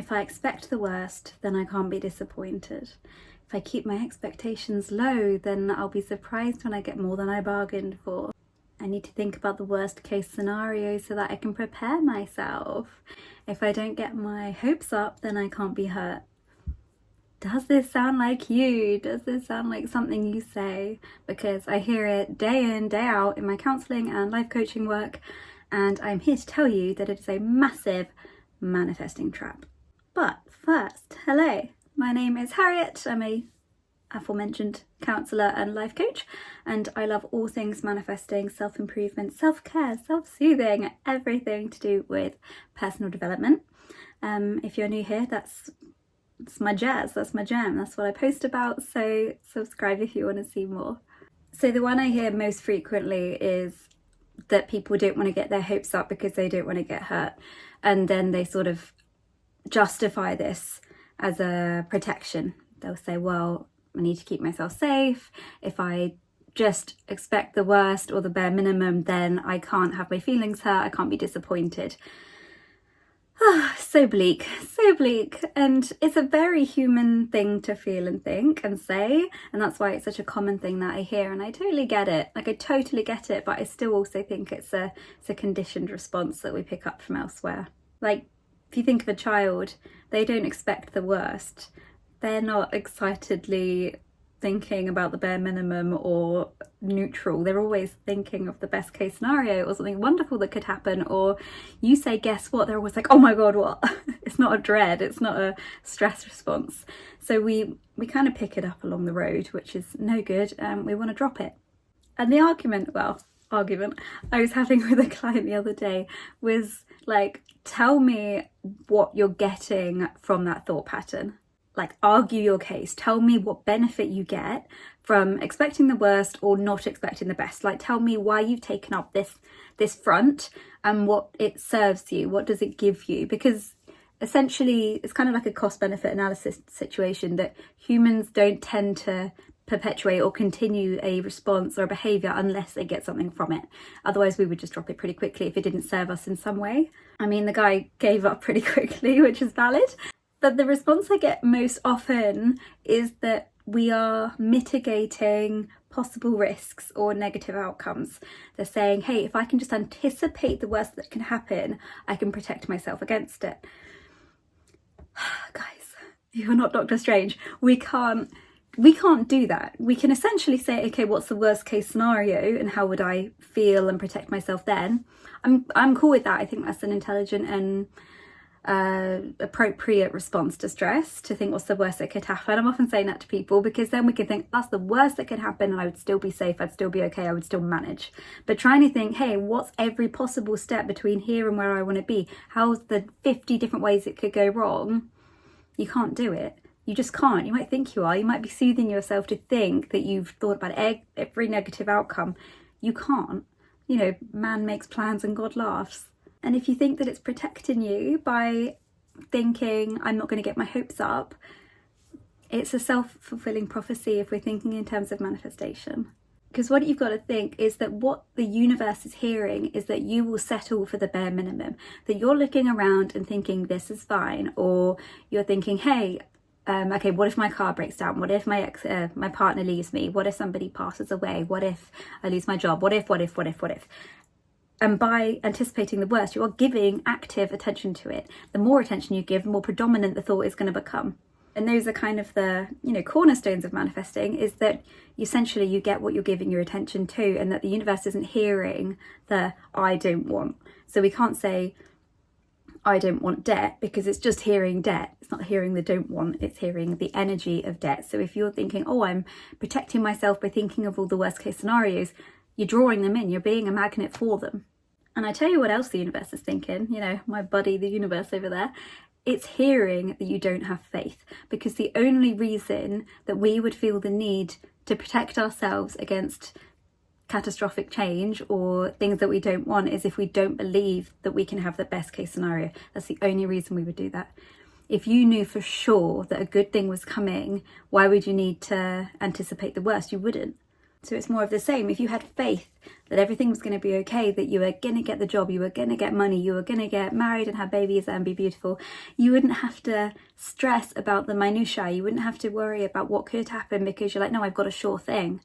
If I expect the worst, then I can't be disappointed. If I keep my expectations low, then I'll be surprised when I get more than I bargained for. I need to think about the worst case scenario so that I can prepare myself. If I don't get my hopes up, then I can't be hurt. Does this sound like you? Does this sound like something you say? Because I hear it day in, day out in my counselling and life coaching work, and I'm here to tell you that it is a massive manifesting trap. But first, hello, my name is Harriet. I'm a aforementioned counsellor and life coach, and I love all things manifesting, self-improvement, self-care, self-soothing, everything to do with personal development. If you're new here, that's my jazz, that's my jam, that's what I post about, so subscribe if you want to see more. So the one I hear most frequently is that people don't want to get their hopes up because they don't want to get hurt, and then they sort of justify this as a protection. They'll say, well, I need to keep myself safe. If I just expect the worst or the bare minimum, then I can't have my feelings hurt, I can't be disappointed. So bleak, so bleak. And it's a very human thing to feel and think and say, and that's why it's such a common thing that I hear, and I totally get it. Like, I totally get it, but I still also think it's a conditioned response that we pick up from elsewhere. Like, if you think of a child, they don't expect the worst. They're not excitedly thinking about the bare minimum or neutral. They're always thinking of the best case scenario or something wonderful that could happen. Or you say, guess what? They're always like, oh my God, what? It's not a dread. It's not a stress response. So we kind of pick it up along the road, which is no good. We want to drop it. And the argument I was having with a client the other day was like, tell me what you're getting from that thought pattern. Like, argue your case. Tell me what benefit you get from expecting the worst or not expecting the best. Like, tell me why you've taken up this front and what it serves you. What does it give you? Because essentially it's kind of like a cost benefit analysis situation, that humans don't tend to perpetuate or continue a response or a behaviour unless they get something from it. Otherwise we would just drop it pretty quickly if it didn't serve us in some way. I mean, the guy gave up pretty quickly, which is valid. But the response I get most often is that we are mitigating possible risks or negative outcomes. They're saying, hey, if I can just anticipate the worst that can happen, I can protect myself against it. Guys, you're not Doctor Strange. We can't do that. We can essentially say, okay, what's the worst case scenario and how would I feel and protect myself then? I'm cool with that. I think that's an intelligent and appropriate response to stress, to think what's the worst that could happen. I'm often saying that to people because then we can think that's the worst that could happen and I would still be safe, I'd still be okay, I would still manage. But trying to think, hey, what's every possible step between here and where I want to be? How's the 50 different ways it could go wrong? You can't do it. You just can't. You might think you are. You might be soothing yourself to think that you've thought about every negative outcome. You can't. You know, man makes plans and God laughs. And if you think that it's protecting you by thinking, I'm not going to get my hopes up, it's a self-fulfilling prophecy if we're thinking in terms of manifestation. Because what you've got to think is that what the universe is hearing is that you will settle for the bare minimum. That you're looking around and thinking this is fine, or you're thinking, hey, okay, what if my car breaks down? What if my partner leaves me? What if somebody passes away? What if I lose my job? What if? And by anticipating the worst, you are giving active attention to it. The more attention you give, the more predominant the thought is going to become. And those are kind of the, cornerstones of manifesting, is that essentially you get what you're giving your attention to, and that the universe isn't hearing the I don't want. So we can't say I don't want debt because it's just hearing debt. It's not hearing the don't want, it's hearing the energy of debt. So if you're thinking, oh, I'm protecting myself by thinking of all the worst case scenarios, you're drawing them in, you're being a magnet for them. And I tell you what else the universe is thinking, my buddy, the universe over there, it's hearing that you don't have faith, because the only reason that we would feel the need to protect ourselves against catastrophic change or things that we don't want is if we don't believe that we can have the best case scenario. That's the only reason we would do that. If you knew for sure that a good thing was coming, why would you need to anticipate the worst? You wouldn't. So it's more of the same. If you had faith that everything was going to be okay, that you were going to get the job, you were going to get money, you were going to get married and have babies and be beautiful, you wouldn't have to stress about the minutiae. You wouldn't have to worry about what could happen, because you're like, no, I've got a sure thing.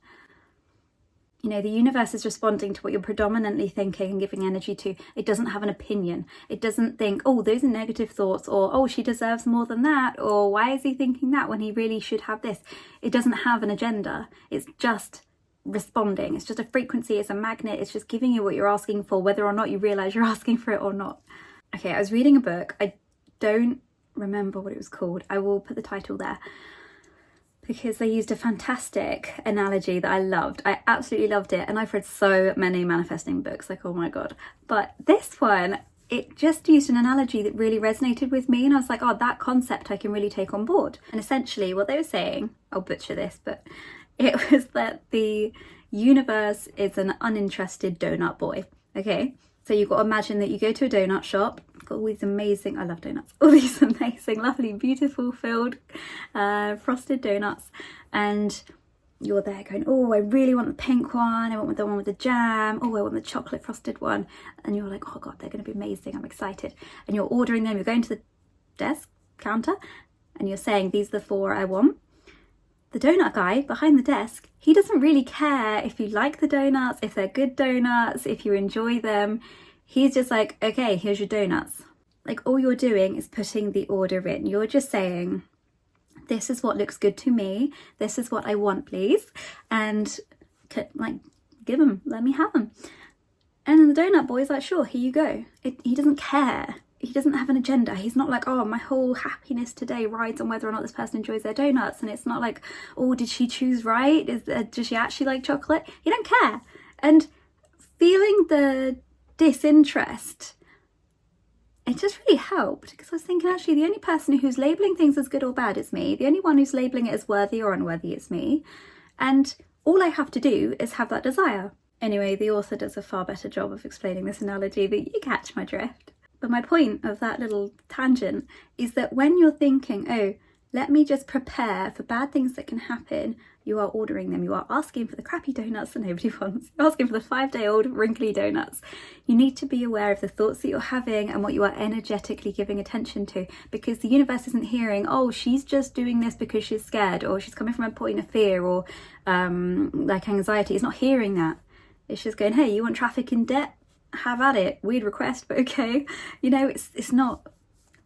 You know, the universe is responding to what you're predominantly thinking and giving energy to. It doesn't have an opinion. It doesn't think, oh, those are negative thoughts, or oh, she deserves more than that, or why is he thinking that when he really should have this? It doesn't have an agenda. It's just responding. It's just a frequency. It's a magnet. It's just giving you what you're asking for, whether or not you realize you're asking for it or not. Okay, I was reading a book. I don't remember what it was called. I will put the title there, because they used a fantastic analogy that I loved. I absolutely loved it. And I've read so many manifesting books, like, oh my God. But this one, it just used an analogy that really resonated with me. And I was like, oh, that concept I can really take on board. And essentially what they were saying, I'll butcher this, but it was that the universe is an uninterested donut boy. Okay, so you've got to imagine that you go to a donut shop, got all these amazing, I love donuts, all these amazing, lovely, beautiful, filled, frosted donuts, and you're there going, oh, I really want the pink one, I want the one with the jam, oh, I want the chocolate frosted one, and you're like, oh God, they're going to be amazing, I'm excited. And you're ordering them, you're going to the desk counter, and you're saying, these are the 4 I want. The donut guy behind the desk, he doesn't really care if you like the donuts, if they're good donuts, if you enjoy them. He's just like, okay, here's your donuts. Like, all you're doing is putting the order in. You're just saying, this is what looks good to me. This is what I want, please. And like, give them, let me have them. And then the donut boy's like, sure, here you go. He doesn't care. He doesn't have an agenda. He's not like, oh, my whole happiness today rides on whether or not this person enjoys their donuts. And it's not like, oh, did she choose right? Does she actually like chocolate? You don't care. And feeling the disinterest, it just really helped, because I was thinking, actually, the only person who's labeling things as good or bad is me. The only one who's labeling it as worthy or unworthy is me. And all I have to do is have that desire. Anyway, the author does a far better job of explaining this analogy, but you catch my drift. But my point of that little tangent is that when you're thinking, oh, let me just prepare for bad things that can happen, you are ordering them. You are asking for the crappy donuts that nobody wants. You're asking for the 5-day-old wrinkly donuts. You need to be aware of the thoughts that you're having and what you are energetically giving attention to, because the universe isn't hearing, oh, she's just doing this because she's scared, or she's coming from a point of fear, or like anxiety. It's not hearing that. It's just going, hey, you want traffic in debt? Have at it. Weird request, but okay. You know, it's not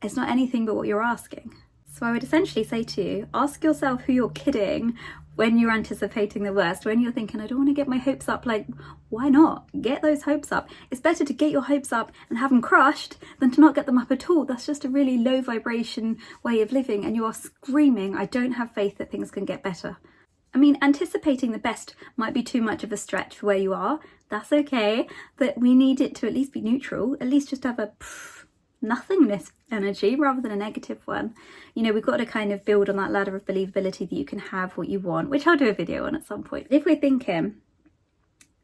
anything but what you're asking. So I would essentially say to you, ask yourself who you're kidding when you're anticipating the worst, when you're thinking, I don't want to get my hopes up. Like, why not? Get those hopes up. It's better to get your hopes up and have them crushed than to not get them up at all. That's just a really low vibration way of living, and you are screaming, I don't have faith that things can get better. I mean, anticipating the best might be too much of a stretch for where you are. That's okay, but we need it to at least be neutral, at least just have a nothingness energy rather than a negative one. You know, we've got to kind of build on that ladder of believability that you can have what you want, which I'll do a video on at some point. If we're thinking,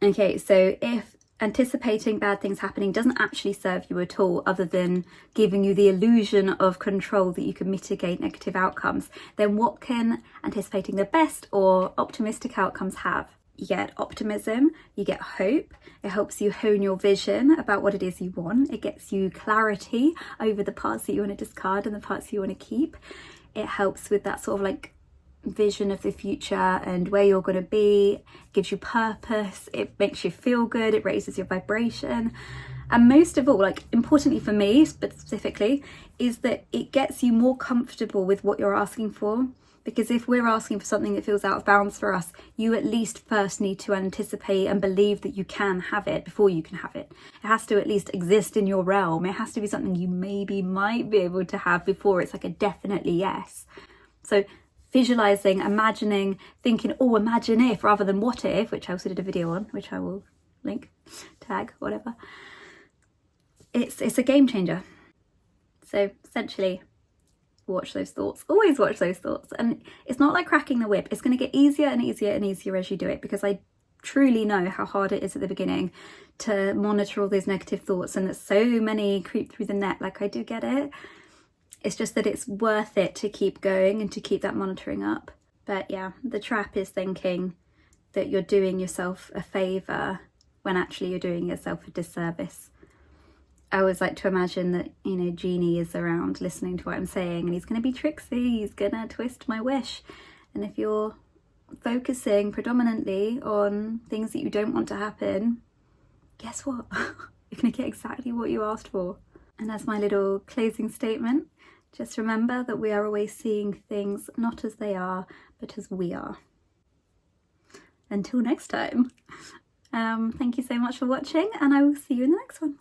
okay, so if anticipating bad things happening doesn't actually serve you at all, other than giving you the illusion of control that you can mitigate negative outcomes, then what can anticipating the best or optimistic outcomes have? You get optimism, you get hope, it helps you hone your vision about what it is you want, it gets you clarity over the parts that you want to discard and the parts you want to keep. It helps with that sort of like vision of the future and where you're going to be, gives you purpose, it makes you feel good, it raises your vibration. And most of all, like importantly for me specifically, is that it gets you more comfortable with what you're asking for. Because if we're asking for something that feels out of bounds for us, you at least first need to anticipate and believe that you can have it before you can have it. It has to at least exist in your realm. It has to be something you maybe might be able to have before it's like a definitely yes. So visualizing, imagining, thinking, oh, imagine if rather than what if, which I also did a video on, which I will link, tag, whatever. It's a game changer. So essentially, watch those thoughts, always watch those thoughts. And it's not like cracking the whip. It's going to get easier and easier and easier as you do it, because I truly know how hard it is at the beginning to monitor all those negative thoughts, and that so many creep through the net. Like, I do get it. It's just that it's worth it to keep going and to keep that monitoring up. But yeah, the trap is thinking, that you're doing yourself a favour when actually you're doing yourself a disservice. I always like to imagine that, you know, Genie is around listening to what I'm saying, and he's going to be tricksy, he's going to twist my wish. And if you're focusing predominantly on things that you don't want to happen, guess what? You're going to get exactly what you asked for. And as my little closing statement, just remember that we are always seeing things not as they are, but as we are. Until next time, thank you so much for watching, and I will see you in the next one.